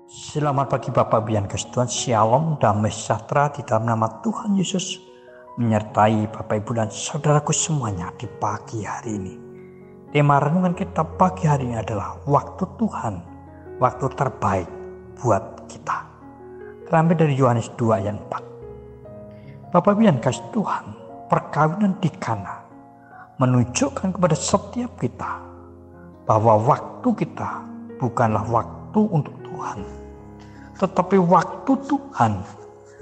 Selamat pagi Bapak Ibu yang kasih Tuhan, Shalom, damai sejahtera di dalam nama Tuhan Yesus menyertai Bapak Ibu dan saudaraku semuanya di pagi hari ini. Tema renungan kita pagi hari ini adalah waktu Tuhan, waktu terbaik buat kita. Terambil dari Yohanes 2 ayat 4. Bapak Ibu yang kasih Tuhan, perkawinan di Kana menunjukkan kepada setiap kita bahwa waktu kita bukanlah waktu untuk Tuhan. Tetapi waktu Tuhan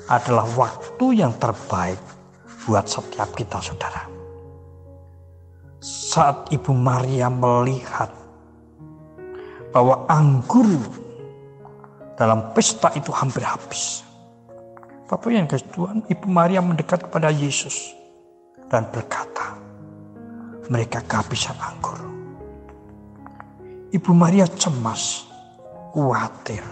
adalah waktu yang terbaik buat setiap kita, saudara. Saat Ibu Maria melihat bahwa anggur dalam pesta itu hampir habis, Bapak yang kasih Tuhan, Ibu Maria mendekat kepada Yesus dan berkata, mereka kehabisan anggur. Ibu Maria cemas, khawatir.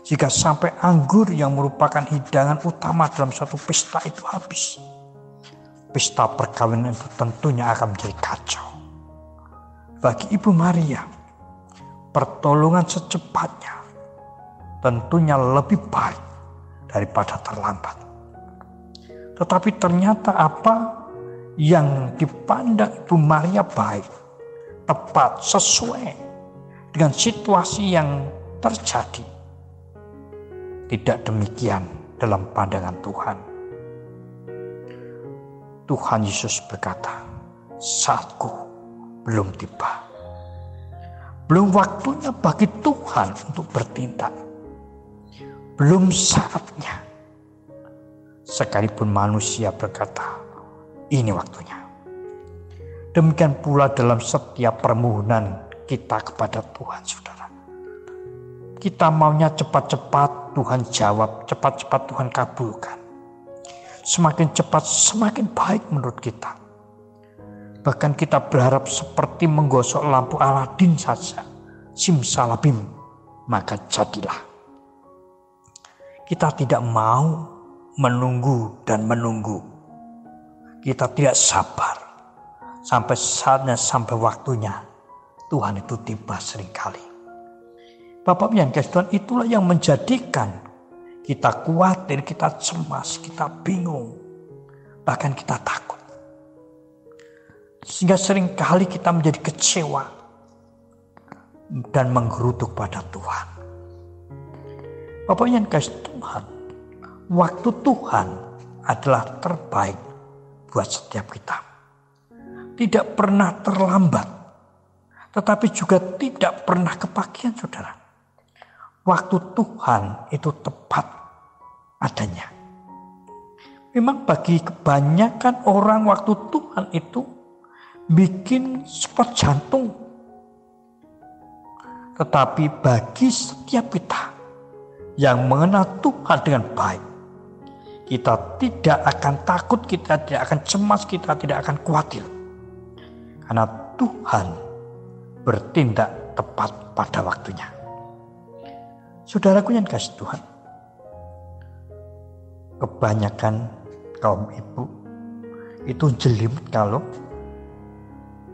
Jika sampai anggur yang merupakan hidangan utama dalam suatu pesta itu habis, pesta perkawinan itu tentunya akan menjadi kacau. Bagi Ibu Maria, pertolongan secepatnya tentunya lebih baik daripada terlambat. Tetapi ternyata apa yang dipandang Ibu Maria baik, tepat, sesuai dengan situasi yang terjadi, tidak demikian dalam pandangan Tuhan. Tuhan Yesus berkata, saatku belum tiba. Belum waktunya bagi Tuhan untuk bertindak. Belum saatnya. Sekalipun manusia berkata, ini waktunya. Demikian pula dalam setiap permohonan kita kepada Tuhan, saudara. Kita maunya cepat-cepat Tuhan jawab, cepat-cepat Tuhan kabulkan. Semakin cepat, semakin baik menurut kita. Bahkan kita berharap seperti menggosok lampu Aladin saja. Simsalabim, maka jadilah. Kita tidak mau menunggu dan menunggu. Kita tidak sabar. Sampai saatnya, sampai waktunya, Tuhan itu tiba seringkali. Bapak yang kasih Tuhan, itulah yang menjadikan kita khawatir, kita cemas, kita bingung, bahkan kita takut. Sehingga seringkali kita menjadi kecewa dan menggerutu pada Tuhan. Bapak yang kasih Tuhan, waktu Tuhan adalah terbaik buat setiap kita. Tidak pernah terlambat, tetapi juga tidak pernah kepagian, saudara. Waktu Tuhan itu tepat adanya. Memang bagi kebanyakan orang waktu Tuhan itu bikin spot jantung. Tetapi bagi setiap kita yang mengenal Tuhan dengan baik, kita tidak akan takut, kita tidak akan cemas, kita tidak akan khawatir. Karena Tuhan bertindak tepat pada waktunya. Saudaraku yang kasih Tuhan, kebanyakan kaum ibu itu jelimet kalau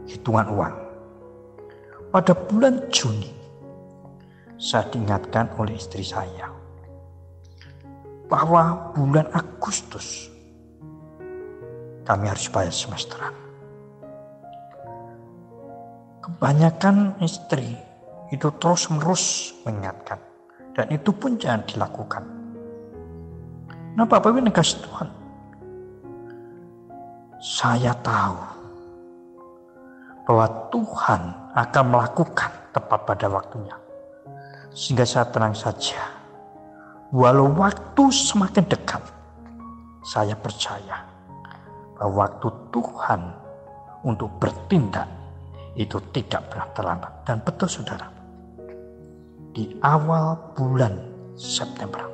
hitungan uang. Pada bulan Juni, saya diingatkan oleh istri saya bahwa bulan Agustus kami harus bayar semesteran. Kebanyakan istri itu terus-menerus mengingatkan. Dan itu pun jangan dilakukan. Nah, Bapak Ibu yang kasih Tuhan, saya tahu bahwa Tuhan akan melakukan tepat pada waktunya. Sehingga saya tenang saja. Walau waktu semakin dekat, saya percaya bahwa waktu Tuhan untuk bertindak itu tidak pernah terlambat. Dan betul, saudara, di awal bulan September,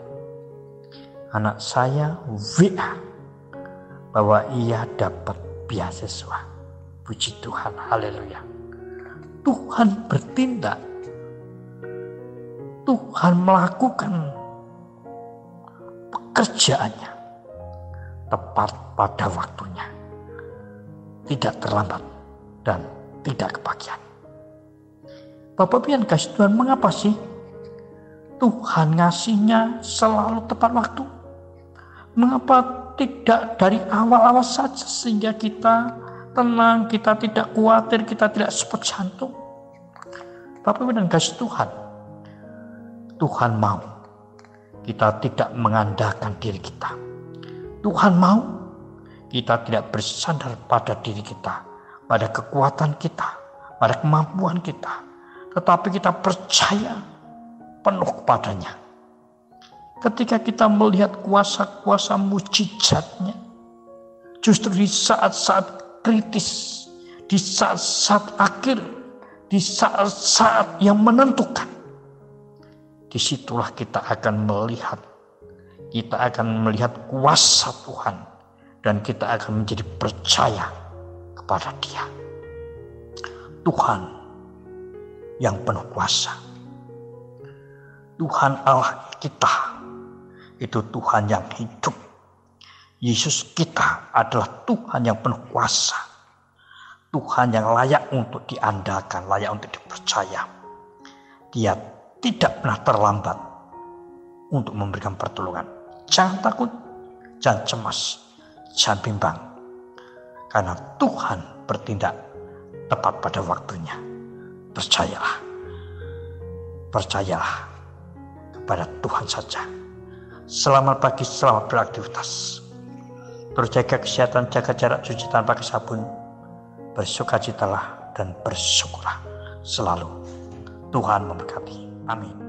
anak saya WA bahwa ia dapat beasiswa. Puji Tuhan, haleluya. Tuhan bertindak. Tuhan melakukan pekerjaannya tepat pada waktunya. Tidak terlambat dan tidak kebagian. Bapak Ibu yang kasih Tuhan, mengapa sih Tuhan ngasihnya selalu tepat waktu? Mengapa tidak dari awal-awal saja sehingga kita tenang, kita tidak khawatir, kita tidak sepot jantung? Bapak Ibu dan kasih Tuhan, Tuhan mau kita tidak mengandalkan diri kita. Tuhan mau kita tidak bersandar pada diri kita, pada kekuatan kita, pada kemampuan kita, tetapi kita percaya penuh kepadanya. Ketika kita melihat kuasa-kuasa mujizatnya, justru di saat-saat kritis, di saat-saat akhir, di saat-saat yang menentukan, disitulah kita akan melihat kuasa Tuhan, dan kita akan menjadi percaya kepada Dia. Tuhan yang penuh kuasa, Tuhan Allah kita itu Tuhan yang hidup. Yesus kita adalah Tuhan yang penuh kuasa, Tuhan yang layak untuk diandalkan, layak untuk dipercaya. Dia tidak pernah terlambat untuk memberikan pertolongan. Jangan takut, jangan cemas, jangan bimbang, karena Tuhan bertindak tepat pada waktunya. Percayalah kepada Tuhan saja. Selamat pagi, selamat beraktivitas. Terjaga kesehatan, jaga jarak, cuci tangan pakai sabun. Bersukacitalah dan bersyukurlah selalu. Tuhan memberkati. Amin.